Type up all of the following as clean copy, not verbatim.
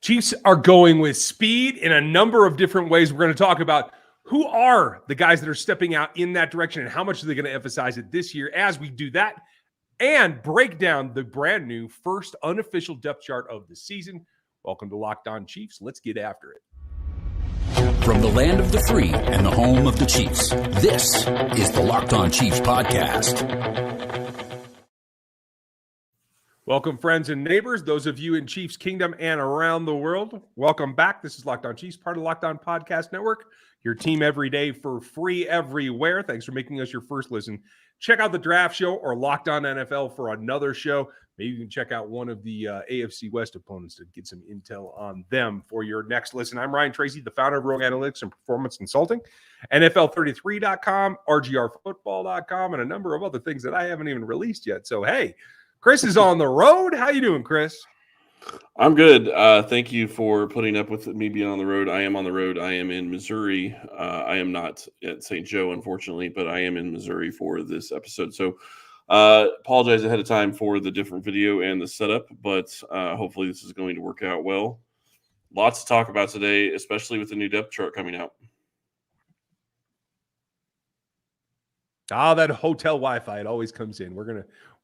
Chiefs are going with speed in a number of different ways. We're going to talk about who are the guys that are stepping out in that direction and how much are they going to emphasize it this year as we do that and break down the brand new first unofficial depth chart of the season. Welcome to Locked On Chiefs. Let's get after it. From the land of the free and the home of the Chiefs, this is the Locked On Chiefs podcast. Welcome, friends and neighbors, those of you in Chiefs Kingdom and around the world. Welcome back. This is Locked On Chiefs, part of the Locked On Podcast Network, your team every day for free everywhere. Thanks for making us your first listen. Check out the Draft Show or Locked On NFL for another show. Maybe you can check out one of the AFC West opponents to get some intel on them for your next listen. I'm Ryan Tracy, the founder of Rogue Analytics and Performance Consulting, NFL33.com, RGRFootball.com, and a number of other things that I haven't even released yet. So, hey, Chris is on the road. How you doing, Chris? I'm good. Thank you for putting up with me being on the road. I am on the road. I am in Missouri. I am not at St. Joe, unfortunately, but I am in Missouri for this episode. So apologize ahead of time for the different video and the setup, but hopefully this is going to work out well. Lots to talk about today, especially with the new depth chart coming out. That hotel Wi-Fi, it always comes in. We're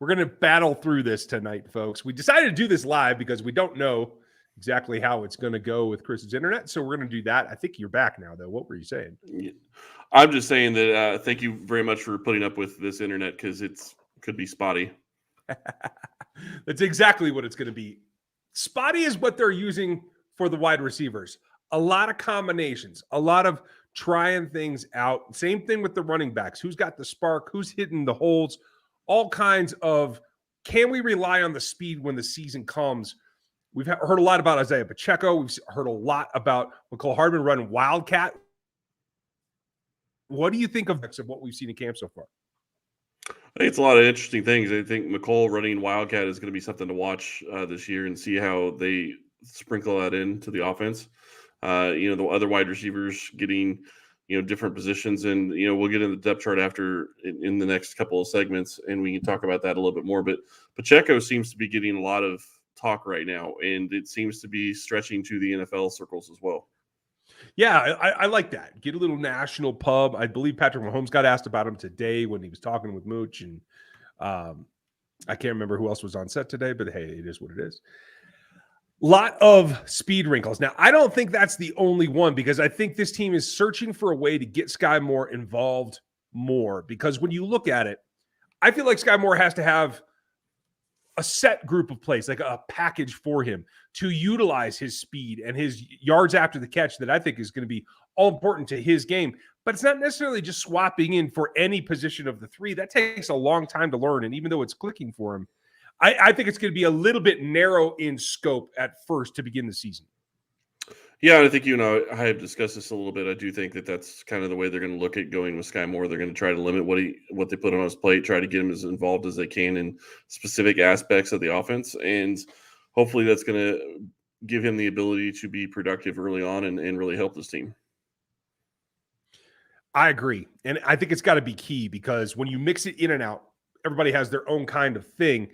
gonna battle through this tonight, folks. We decided to do this live because we don't know exactly how it's going to go with Chris's internet, so we're going to do that. I think you're back now, though. What were you saying? I'm just saying that thank you very much for putting up with this internet because could be spotty. That's exactly what it's going to be. Spotty is what they're using for the wide receivers. A lot of combinations, a lot of trying things out. Same thing with the running backs. Who's got the spark? Who's hitting the holes? All kinds of, can we rely on the speed when the season comes? We've heard a lot about Isaiah Pacheco. We've heard a lot about Mecole Hardman running Wildcat. What do you think of what we've seen in camp so far? I think it's a lot of interesting things. I think Mecole running Wildcat is going to be something to watch this year and see how they sprinkle that into the offense. The other wide receivers getting, different positions. And, we'll get in the depth chart after in the next couple of segments, and we can talk about that a little bit more. But Pacheco seems to be getting a lot of talk right now, and it seems to be stretching to the NFL circles as well. Yeah, I like that. Get a little national pub. I believe Patrick Mahomes got asked about him today when he was talking with Mooch, and I can't remember who else was on set today, but hey, it is what it is. Lot of speed wrinkles. Now, I don't think that's the only one because I think this team is searching for a way to get Sky Moore involved more because when you look at it, I feel like Sky Moore has to have a set group of plays, like a package for him to utilize his speed and his yards after the catch that I think is going to be all important to his game. But it's not necessarily just swapping in for any position of the three. That takes a long time to learn. And even though it's clicking for him, I think it's going to be a little bit narrow in scope at first to begin the season. Yeah, I think I have discussed this a little bit. I do think that that's kind of the way they're going to look at going with Sky Moore. They're going to try to limit what they put on his plate, try to get him as involved as they can in specific aspects of the offense. And hopefully that's going to give him the ability to be productive early on and really help this team. I agree. And I think it's got to be key because when you mix it in and out, everybody has their own kind of thing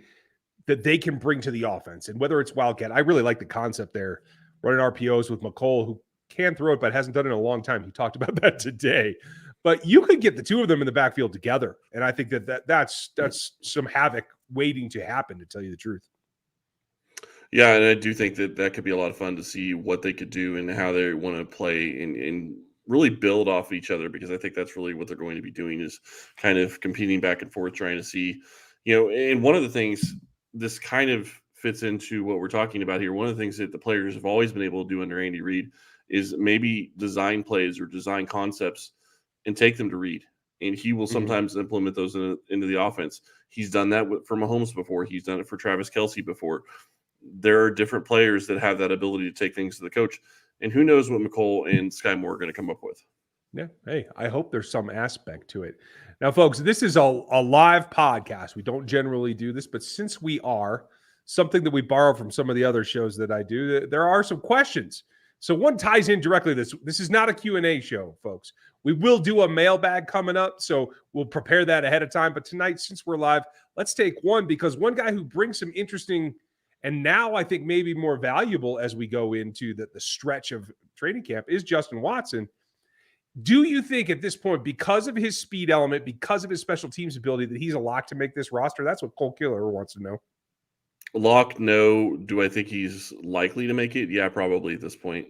that they can bring to the offense. And whether it's Wildcat, I really like the concept there. Running RPOs with Mecole, who can throw it, but hasn't done it in a long time. He talked about that today. But you could get the two of them in the backfield together. And I think that's some havoc waiting to happen, to tell you the truth. Yeah, and I do think that could be a lot of fun to see what they could do and how they want to play and really build off each other, because I think that's really what they're going to be doing is kind of competing back and forth, trying to see, and one of the things this kind of fits into what we're talking about here. One of the things that the players have always been able to do under Andy Reid is maybe design plays or design concepts and take them to Reid. And he will sometimes implement those into the offense. He's done that for Mahomes before. He's done it for Travis Kelce before. There are different players that have that ability to take things to the coach. And who knows what Mecole and Sky Moore are going to come up with. Yeah. Hey, I hope there's some aspect to it. Now, folks, this is a live podcast. We don't generally do this, but since we are, something that we borrow from some of the other shows that I do, there are some questions. So one ties in directly to this. This is not a Q&A show, folks. We will do a mailbag coming up, so we'll prepare that ahead of time. But tonight, since we're live, let's take one, because one guy who brings some interesting And now I think maybe more valuable as we go into the stretch of training camp is Justin Watson. Do you think at this point, because of his speed element, because of his special teams ability, that he's a lock to make this roster? That's what Cole Killer wants to know. Lock, no. Do I think he's likely to make it? Yeah, probably at this point.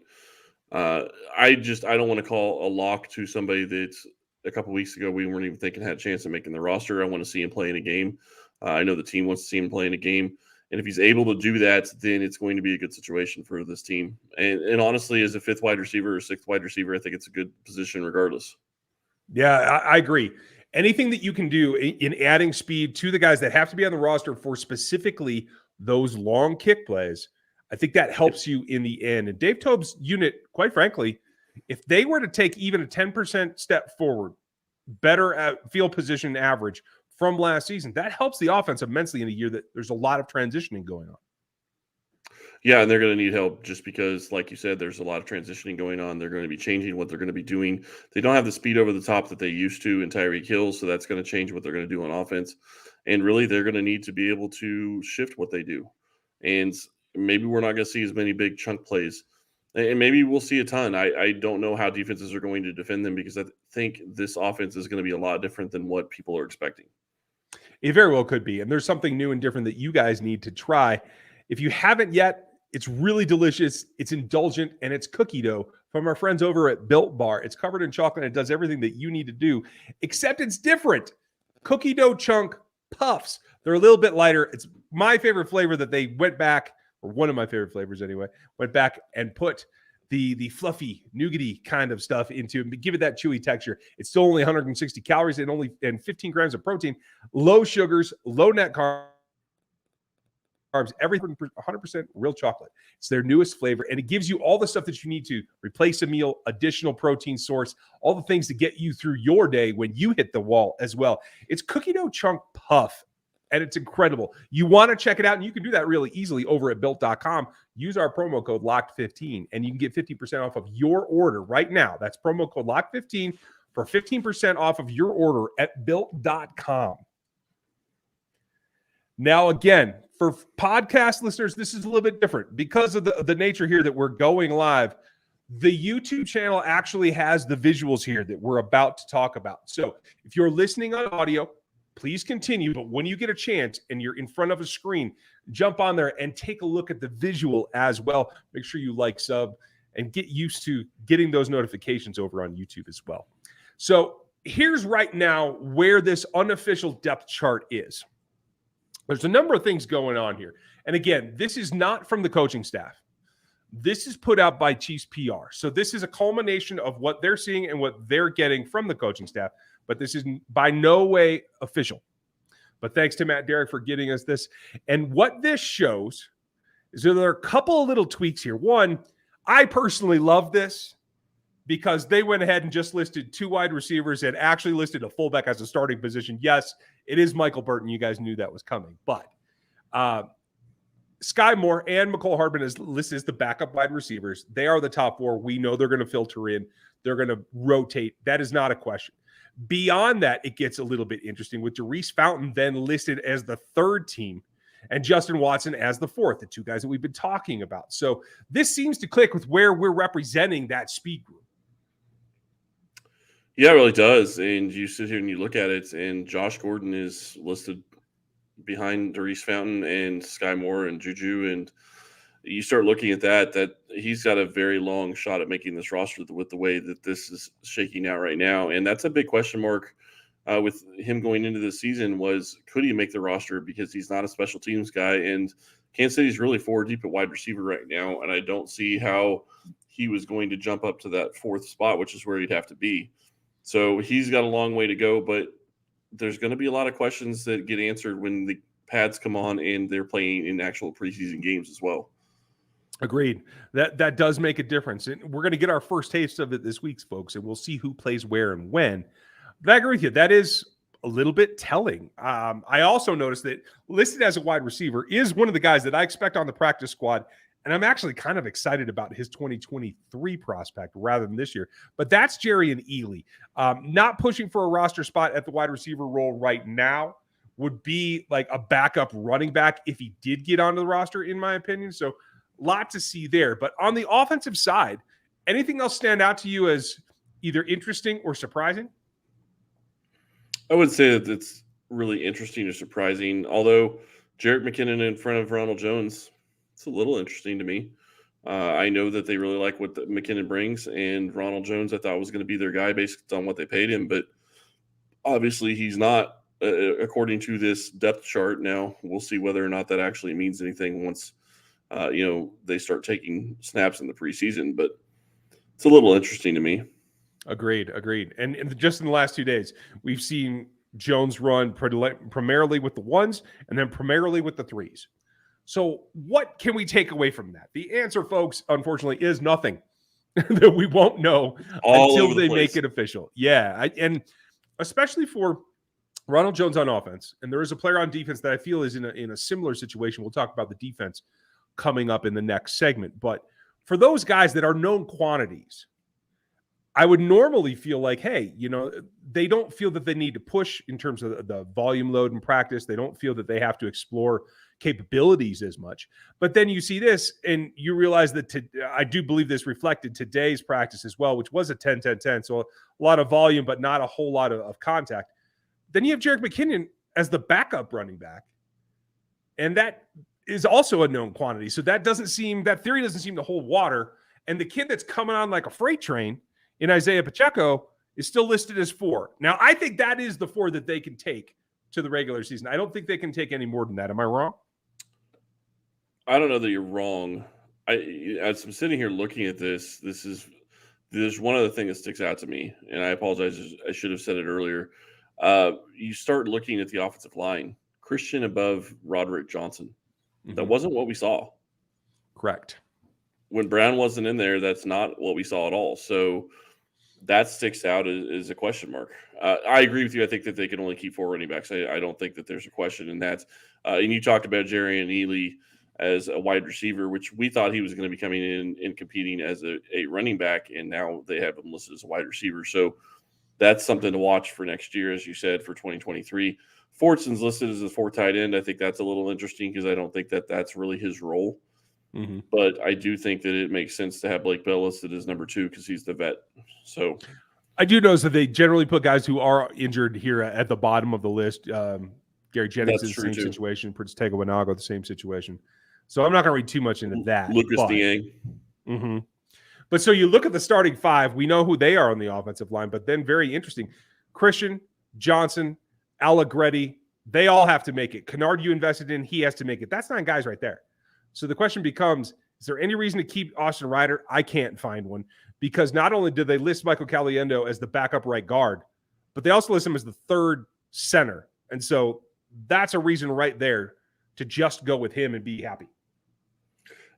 I don't want to call a lock to somebody that's a couple weeks ago we weren't even thinking had a chance of making the roster. I want to see him play in a game. I know the team wants to see him play in a game. And if he's able to do that, then it's going to be a good situation for this team. And honestly, as a fifth wide receiver or sixth wide receiver, I think it's a good position regardless. Yeah, I agree. Anything that you can do in adding speed to the guys that have to be on the roster for specifically those long kick plays, I think that helps you in the end. And Dave Toub's unit, quite frankly, if they were to take even a 10% step forward, better at field position average from last season, that helps the offense immensely in a year that there's a lot of transitioning going on. Yeah, and they're going to need help just because, like you said, there's a lot of transitioning going on. They're going to be changing what they're going to be doing. They don't have the speed over the top that they used to in Tyreek Hill, so that's going to change what they're going to do on offense. And really, they're going to need to be able to shift what they do. And maybe we're not going to see as many big chunk plays. And maybe we'll see a ton. I don't know how defenses are going to defend them because I think this offense is going to be a lot different than what people are expecting. It very well could be. And there's something new and different that you guys need to try. If you haven't yet, it's really delicious. It's indulgent, and it's cookie dough from our friends over at Built Bar. It's covered in chocolate. And it does everything that you need to do, except it's different. Cookie dough chunk puffs. They're a little bit lighter. It's my favorite flavor that they went back, or one of my favorite flavors anyway, went back and put the fluffy nougaty kind of stuff into it, give it that chewy texture. It's still only 160 calories and 15 grams of protein, low sugars, low net carbs, everything 100% real chocolate. It's their newest flavor, and it gives you all the stuff that you need to replace a meal, additional protein source, all the things to get you through your day when you hit the wall as well. It's cookie dough chunk puff, and it's incredible. You want to check it out, and you can do that really easily over at Built.com. Use our promo code LOCKED15, and you can get 50% off of your order right now. That's promo code LOCKED15 for 15% off of your order at Built.com. Now, again, for podcast listeners, this is a little bit different because of the nature here that we're going live. The YouTube channel actually has the visuals here that we're about to talk about. So if you're listening on audio, please continue. But when you get a chance and you're in front of a screen, jump on there and take a look at the visual as well. Make sure you like, sub, and get used to getting those notifications over on YouTube as well. So here's right now where this unofficial depth chart is. There's a number of things going on here. And again, this is not from the coaching staff. This is put out by Chiefs PR. So this is a culmination of what they're seeing and what they're getting from the coaching staff. But this is by no way official. But thanks to Matt Derrick for getting us this. And what this shows is that there are a couple of little tweaks here. One, I personally love this because they went ahead and just listed 2 wide receivers and actually listed a fullback as a starting position. Yes, it is Michael Burton. You guys knew that was coming. But Sky Moore and McCole Hardman is listed as the backup wide receivers. They are the top 4. We know they're going to filter in. They're going to rotate. That is not a question. Beyond that, it gets a little bit interesting with Daurice Fountain then listed as the 3rd team and Justin Watson as the 4th, the 2 guys that we've been talking about. So this seems to click with where we're representing that speed group. Yeah, it really does. And you sit here and you look at it, and Josh Gordon is listed behind Daurice Fountain and Sky Moore and Juju. And you start looking at that he's got a very long shot at making this roster with the way that this is shaking out right now. And that's a big question mark with him going into this season was, could he make the roster? Because he's not a special teams guy. And Kansas City's really 4 deep at wide receiver right now. And I don't see how he was going to jump up to that 4th spot, which is where he'd have to be. So he's got a long way to go, but there's going to be a lot of questions that get answered when the pads come on and they're playing in actual preseason games as well. Agreed. That does make a difference. And we're going to get our first taste of it this week, folks, and we'll see who plays where and when. But I agree with you. That is a little bit telling. I also noticed that listed as a wide receiver is one of the guys that I expect on the practice squad. And I'm actually kind of excited about his 2023 prospect rather than this year. But that's Jerry and Ely. Not pushing for a roster spot at the wide receiver role right now. would be like a backup running back if he did get onto the roster, in my opinion. So lot to see there. But on the offensive side, anything else stand out to you as either interesting or surprising? I would say that it's really interesting or surprising. Although Jarrett McKinnon in front of Ronald Jones, it's a little interesting to me. I know that they really like what McKinnon brings, and Ronald Jones I thought was going to be their guy based on what they paid him, but obviously he's not, according to this depth chart. Now we'll see whether or not that actually means anything once they start taking snaps in the preseason, but it's a little interesting to me. Agreed. And just in the last 2 days, we've seen Jones run primarily with the ones and then primarily with the threes. So what can we take away from that? The answer, folks, unfortunately, is nothing. That we won't know until they make it official. Yeah, and especially for Ronald Jones on offense, and there is a player on defense that I feel is in a similar situation. We'll talk about the defense coming up in the next segment. But for those guys that are known quantities, I would normally feel like, hey, they don't feel that they need to push in terms of the volume load in practice. They don't feel that they have to explore capabilities as much. But then you see this and you realize that I do believe this reflected today's practice as well, which was a 10-10-10. So a lot of volume, but not a whole lot of contact. Then you have Jarrett McKinnon as the backup running back. And that is also a known quantity. So that theory doesn't seem to hold water. And the kid that's coming on like a freight train in Isaiah Pacheco is still listed as 4. Now, I think that is the 4 that they can take to the regular season. I don't think they can take any more than that. Am I wrong? I don't know that you're wrong. As I'm sitting here looking at this, there's one other thing that sticks out to me, and I apologize. I should have said it earlier. You start looking at the offensive line. Christian above Roderick Johnson. Mm-hmm. That wasn't what we saw. Correct. When Brown wasn't in there, that's not what we saw at all. So that sticks out as a question mark. I agree with you. I think that they can only keep 4 running backs. I don't think that there's a question in that. And you talked about Jerry and Ely as a wide receiver, which we thought he was going to be coming in and competing as a running back, and now they have him listed as a wide receiver. So that's something to watch for next year, as you said, for 2023. Fortson's listed as a 4 tight end. I think that's a little interesting because I don't think that that's really his role. Mm-hmm. But I do think that it makes sense to have Blake Bell listed as number 2 because he's the vet. So I do notice that they generally put guys who are injured here at the bottom of the list. Gary Jennings is the same situation. Prince Tega Wanago, the same situation. So I'm not going to read too much into that. Lucas Niang. Mm-hmm. But so you look at the starting 5. We know who they are on the offensive line. But then very interesting. Christian, Johnson, Allegretti, they all have to make it. Kennard you invested in, he has to make it. That's 9 guys right there. So the question becomes, is there any reason to keep Austin Ryder? I can't find one, because not only did they list Michael Caliendo as the backup right guard, but they also list him as the 3rd center. And so that's a reason right there to just go with him and be happy.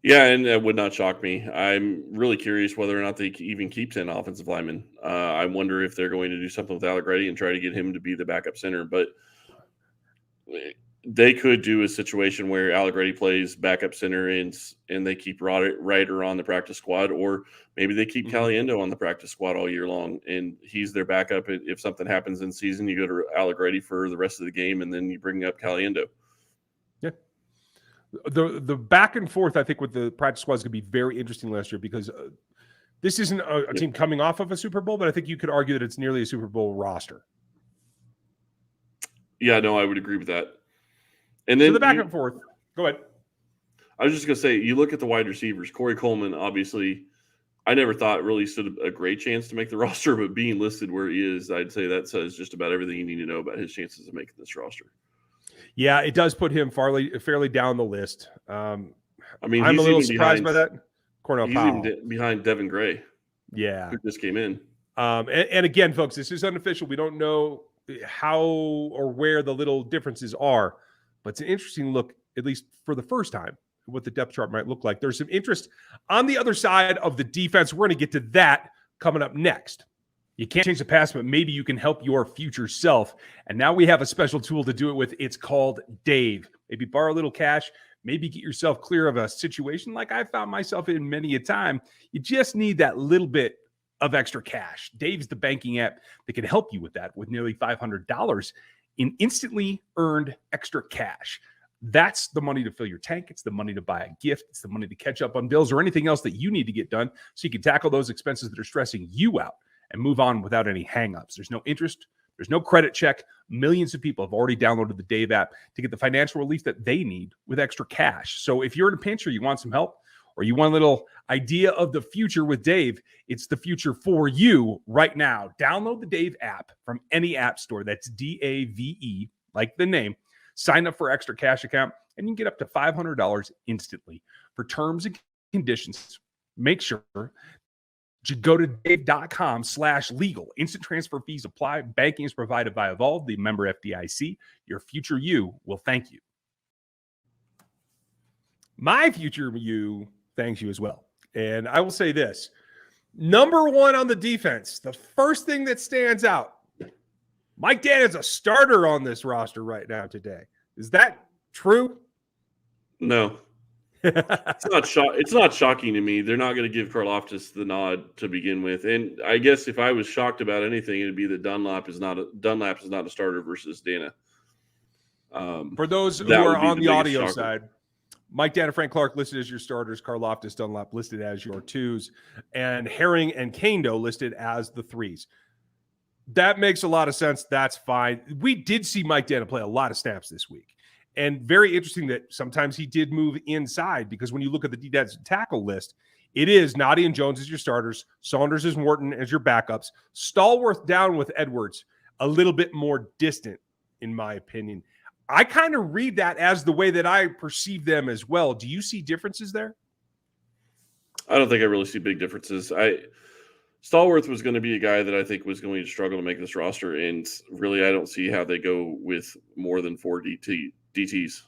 Yeah, and that would not shock me. I'm really curious whether or not they even keep 10 offensive linemen. I wonder if they're going to do something with Allegretti and try to get him to be the backup center. But they could do a situation where Allegretti plays backup center and they keep Ryder on the practice squad, or maybe they keep Caliendo on the practice squad all year long, and he's their backup. If something happens in season, you go to Allegretti for the rest of the game, and then you bring up Caliendo. Yeah. The back and forth, I think, with the practice squad is going to be very interesting last year, because this isn't a team coming off of a Super Bowl, but I think you could argue that it's nearly a Super Bowl roster. Yeah, no, I would agree with that. And then the back and forth. Go ahead. I was just going to say, you look at the wide receivers. Corey Coleman, obviously, I never thought really stood a great chance to make the roster, but being listed where he is, I'd say that says just about everything you need to know about his chances of making this roster. Yeah, it does put him fairly down the list. I'm a little surprised by that. Cornell Powell. Even behind Devin Gray. Yeah. Who just came in. And again, folks, this is unofficial. We don't know how or where the little differences are, but it's an interesting look, at least for the first time, what the depth chart might look like. There's some interest on the other side of the defense. We're going to get to that coming up next. You can't change the past, but maybe you can help your future self. And now we have a special tool to do it with. It's called Dave. Maybe borrow a little cash. Maybe get yourself clear of a situation like I found myself in many a time. You just need that little bit of extra cash. Dave's the banking app that can help you with that, with nearly $500 in instantly earned extra cash. That's the money to fill your tank. It's the money to buy a gift. It's the money to catch up on bills or anything else that you need to get done so you can tackle those expenses that are stressing you out and move on without any hangups. There's no interest. There's no credit check. Millions of people have already downloaded the Dave app to get the financial relief that they need with extra cash. So if you're in a pinch or you want some help or you want a little idea of the future with Dave, it's the future for you right now. Download the Dave app from any app store. That's DAVE, like the name. Sign up for extra cash account, and you can get up to $500 instantly. For terms and conditions, make sure to go to dave.com/legal. Instant transfer fees apply. Banking is provided by Evolve, the member FDIC. Your future you will thank you. My future you thanks you as well. And I will say this. Number one on the defense, the first thing that stands out, Mike Dan is a starter on this roster right now today. Is that true? No. It's not shocking to me. They're not going to give Karlaftis the nod to begin with. And I guess if I was shocked about anything, it'd be that Dunlap is not a starter versus Dana. For those who are on the audio side, Mike Dan and Frank Clark listed as your starters, Karlaftis, Dunlap listed as your twos, and Herring and Kando listed as the threes. That makes a lot of sense. That's fine. We did see Mike Dan play a lot of snaps this week. And very interesting that sometimes he did move inside, because when you look at the defensive tackle list, it is Noddy and Jones as your starters, Saunders as Morton as your backups, Stallworth down with Edwards, a little bit more distant, in my opinion. I kind of read that as the way that I perceive them as well. Do you see differences there? I don't think I really see big differences. Stallworth was going to be a guy that I think was going to struggle to make this roster, and really I don't see how they go with more than 4 DTs.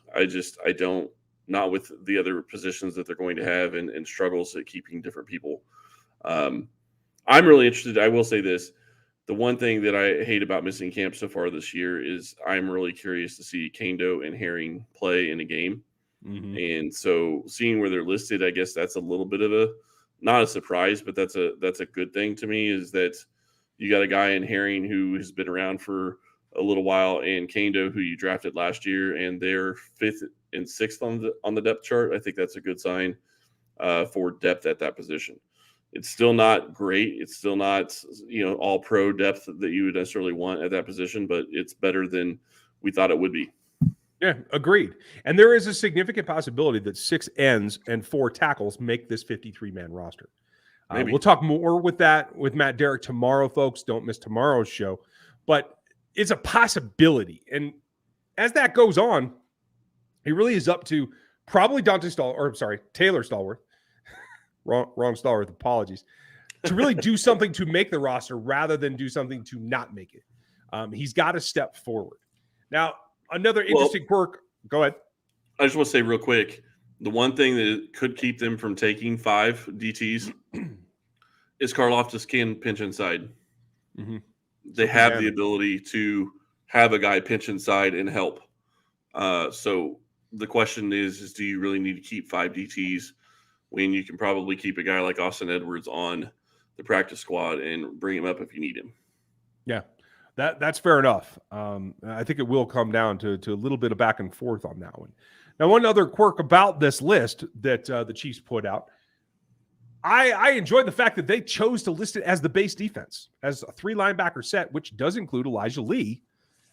I don't, not with the other positions that they're going to have and struggles at keeping different people. I'm really interested. I will say this. The one thing that I hate about missing camp so far this year is I'm really curious to see Kando and Herring play in a game. Mm-hmm. And so seeing where they're listed, I guess that's a little bit of not a surprise, but that's a good thing to me, is that you got a guy in Herring who has been around for a little while, and Kando, who you drafted last year, and they're 5th and 6th on the depth chart. I think that's a good sign for depth at that position. It's still not great. It's still not, all pro depth that you would necessarily want at that position, but it's better than we thought it would be. Yeah, agreed. And there is a significant possibility that 6 ends and 4 tackles make this 53-man roster. We'll talk more with that with Matt Derrick tomorrow, folks. Don't miss tomorrow's show. But it's a possibility. And as that goes on, it really is up to probably Taylor Stallworth. wrong Stallworth, apologies. To really do something to make the roster rather than do something to not make it. He's got to step forward. Now, another interesting quirk. Go ahead. I just want to say real quick, the one thing that could keep them from taking 5 DTs is Karlaftis can pinch inside. Mm-hmm. They have the ability to have a guy pinch inside and help. So the question is do you really need to keep 5 DTs when you can probably keep a guy like Austin Edwards on the practice squad and bring him up if you need him? Yeah. That's fair enough. I think it will come down to a little bit of back and forth on that one. Now, one other quirk about this list that the Chiefs put out, I enjoyed the fact that they chose to list it as the base defense, as a 3-linebacker set, which does include Elijah Lee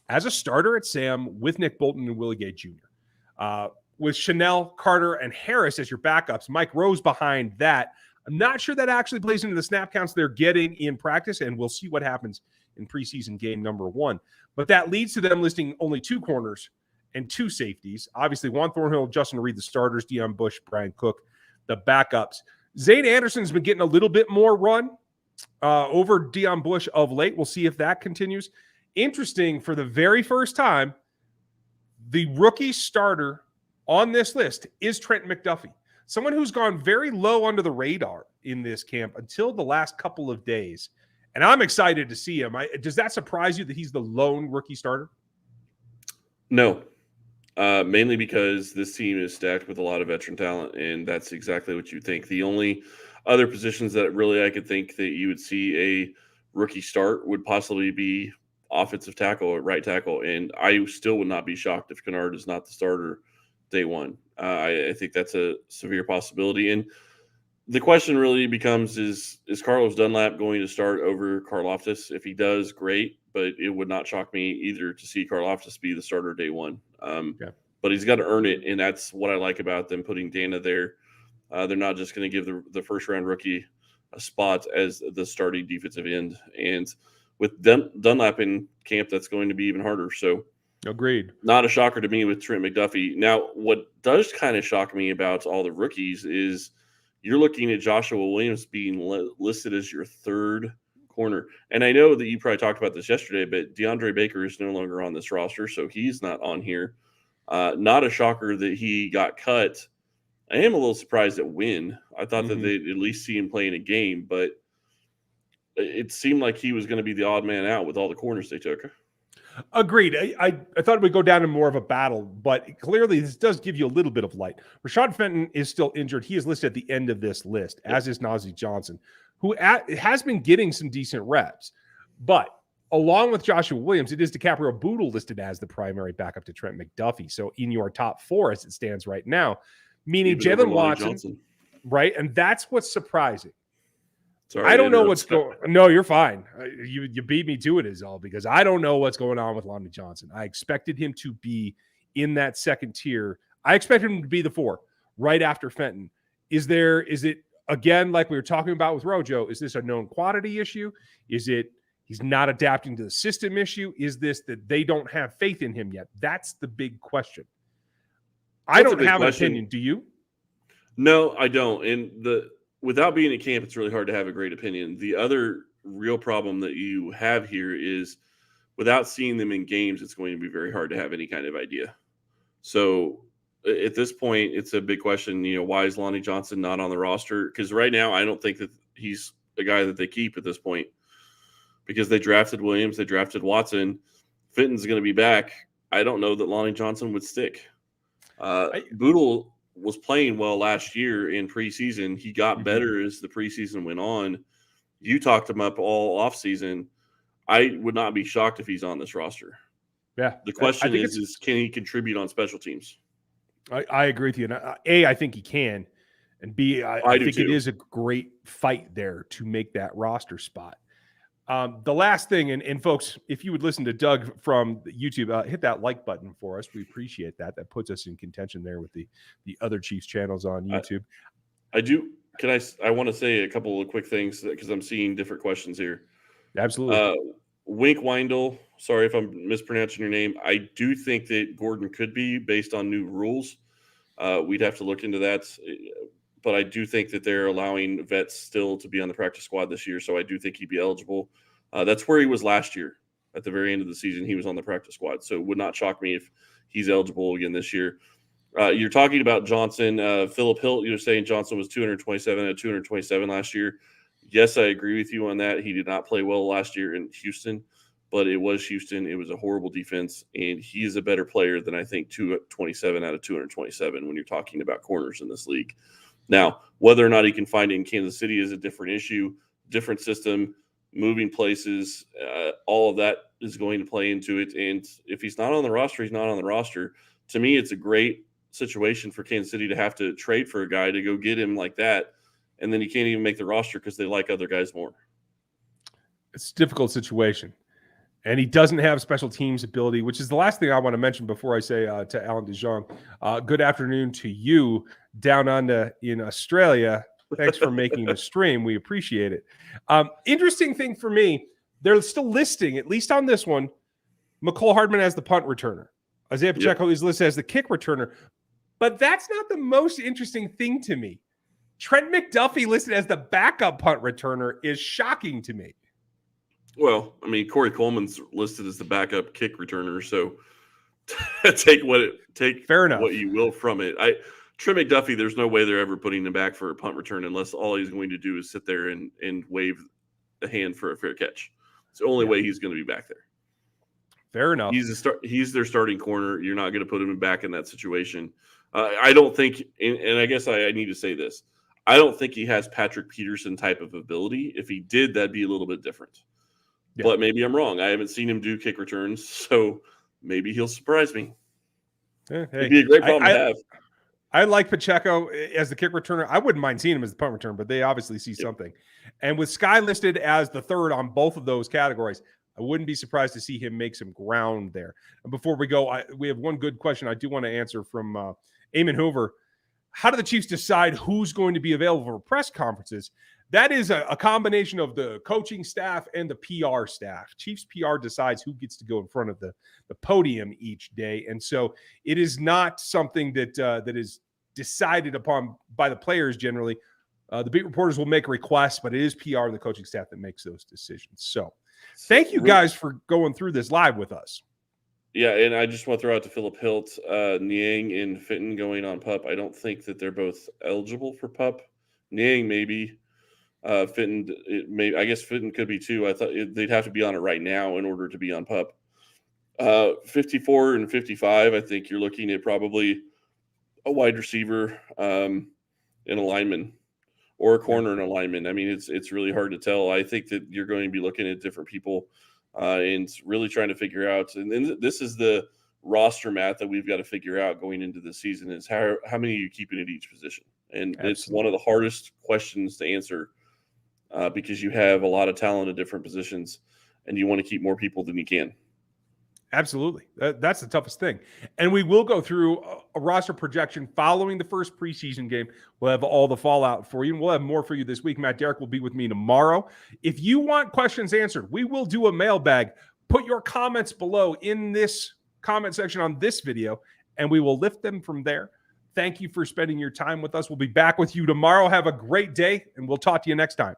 as a starter at Sam with Nick Bolton and Willie Gay Jr. With Chanel, Carter, and Harris as your backups, Mike Rose behind that. I'm not sure that actually plays into the snap counts they're getting in practice, and we'll see what happens in preseason game number 1. But that leads to them listing only 2 corners and 2 safeties. Obviously, Juan Thornhill, Justin Reed, the starters, Deion Bush, Brian Cook, the backups. Zane Anderson's been getting a little bit more run over Deion Bush of late. We'll see if that continues. Interesting, for the very first time, the rookie starter on this list is Trent McDuffie, someone who's gone very low under the radar in this camp until the last couple of days. And I'm excited to see him. Does that surprise you that he's the lone rookie starter? No, mainly because this team is stacked with a lot of veteran talent, and that's exactly what you think. The only other positions that really I could think that you would see a rookie start would possibly be offensive tackle or right tackle, and I still would not be shocked if Kennard is not the starter day one. I think that's a severe possibility. And the question really becomes, is Carlos Dunlap going to start over Karlaftis? If he does, great, but it would not shock me either to see Karlaftis be the starter day one. But he's got to earn it, and that's what I like about them putting Dana there. They're not just going to give the first-round rookie a spot as the starting defensive end. And with Dunlap in camp, that's going to be even harder. So agreed. Not a shocker to me with Trent McDuffie. Now, what does kind of shock me about all the rookies is you're looking at Joshua Williams being listed as your third corner. And I know that you probably talked about this yesterday, but DeAndre Baker is no longer on this roster, so he's not on here. Not a shocker that he got cut. I am a little surprised at Wynn. I thought that they'd at least see him play in a game, but it seemed like he was going to be the odd man out with all the corners they took. Agreed. I thought it would go down in more of a battle, but clearly this does give you a little bit of light. Rashad Fenton is still injured. He is listed at the end of this list, as is Najee Johnson, who has been getting some decent reps. But along with Joshua Williams, it is DiCaprio Bootle listed as the primary backup to Trent McDuffie. So in your top four as it stands right now, meaning Jalen Watson, right? And that's what's surprising. Sorry, I don't know what's going on. No, you're fine. You beat me to it is all, because I don't know what's going on with Lonnie Johnson. I expected him to be in that second tier. I expected him to be the four right after Fenton. Is it, again, like we were talking about with Rojo, is this a known quantity issue? Is it he's not adapting to the system issue? Is this that they don't have faith in him yet? That's the big question. I don't have an opinion. Do you? No, I don't. And without being at camp, it's really hard to have a great opinion. The other real problem that you have here is without seeing them in games, it's going to be very hard to have any kind of idea. So at this point, it's a big question. Why is Lonnie Johnson not on the roster? Because right now, I don't think that he's a guy that they keep at this point, because they drafted Williams, they drafted Watson. Fenton's going to be back. I don't know that Lonnie Johnson would stick. Bootle was playing well last year in preseason. He got better as the preseason went on. You talked him up all offseason. I would not be shocked if he's on this roster. Yeah. The question is can he contribute on special teams? I agree with you. And A, I think he can. And B, I think it is a great fight there to make that roster spot. The last thing, and folks, if you would listen to Doug from YouTube, hit that like button for us. We appreciate that. That puts us in contention there with the other Chiefs channels on YouTube. I do. I want to say a couple of quick things because I'm seeing different questions here. Absolutely. Wink Weindel, sorry if I'm mispronouncing your name. I do think that Gordon could be based on new rules. We'd have to look into that. But I do think that they're allowing vets still to be on the practice squad this year, so I do think he'd be eligible. That's where he was last year. At the very end of the season, he was on the practice squad, so it would not shock me if he's eligible again this year. You're talking about Johnson. Philip Hilt, you're saying Johnson was 227 at 227 last year. Yes, I agree with you on that. He did not play well last year in Houston, but it was Houston. It was a horrible defense, and he is a better player than I think 227 out of 227 when you're talking about corners in this league. Now, whether or not he can find it in Kansas City is a different issue, different system, moving places. All of that is going to play into it. And if he's not on the roster, he's not on the roster. To me, it's a great situation for Kansas City to have to trade for a guy to go get him like that. And then he can't even make the roster because they like other guys more. It's a difficult situation. And he doesn't have special teams ability, which is the last thing I want to mention before I say to Alan DeJong, good afternoon to you down under in Australia. Thanks for making the stream. We appreciate it. Interesting thing for me, they're still listing, at least on this one, McCole Hardman as the punt returner. Isaiah Pacheco is listed as the kick returner. But that's not the most interesting thing to me. Trent McDuffie listed as the backup punt returner is shocking to me. Well, I mean, Corey Coleman's listed as the backup kick returner, so take fair enough what you will from it. Trent McDuffie, there's no way they're ever putting him back for a punt return unless all he's going to do is sit there and wave a hand for a fair catch. It's the only way he's going to be back there. Fair enough. He's their starting corner. You're not going to put him back in that situation. I don't think, and I guess I need to say this, I don't think he has Patrick Peterson type of ability. If he did, that'd be a little bit different. Yeah. but maybe I'm wrong. I haven't seen him do kick returns, so maybe he'll surprise me. Hey, It'd be a great problem to have. I like Pacheco as the kick returner. I wouldn't mind seeing him as the punt returner, but they obviously see something. And with Sky listed as the third on both of those categories, I wouldn't be surprised to see him make some ground there. And before we go, we have one good question I do want to answer from Eamon Hoover. How do the Chiefs decide who's going to be available for press conferences? That is a combination of the coaching staff and the PR staff. Chiefs PR decides who gets to go in front of the podium each day. And so it is not something that is decided upon by the players generally. The beat reporters will make requests, but it is PR and the coaching staff that makes those decisions. So thank you guys for going through this live with us. Yeah, and I just want to throw out to Philip Hilt, Niang and Fitton going on PUP. I don't think that they're both eligible for PUP. Niang maybe. Fitton, I guess Fitton could be too. I thought they'd have to be on it right now in order to be on PUP. 54 and 55, I think you're looking at probably a wide receiver in a lineman or a corner in a lineman. I mean, it's really hard to tell. I think that you're going to be looking at different people and really trying to figure out. And then this is the roster math that we've got to figure out going into the season is how many are you keeping at each position? And Absolutely. It's one of the hardest questions to answer because you have a lot of talent at different positions and you want to keep more people than you can. Absolutely. That's the toughest thing. And we will go through a roster projection following the first preseason game. We'll have all the fallout for you, and we'll have more for you this week. Matt Derrick will be with me tomorrow. If you want questions answered, we will do a mailbag. Put your comments below in this comment section on this video, and we will lift them from there. Thank you for spending your time with us. We'll be back with you tomorrow. Have a great day, and we'll talk to you next time.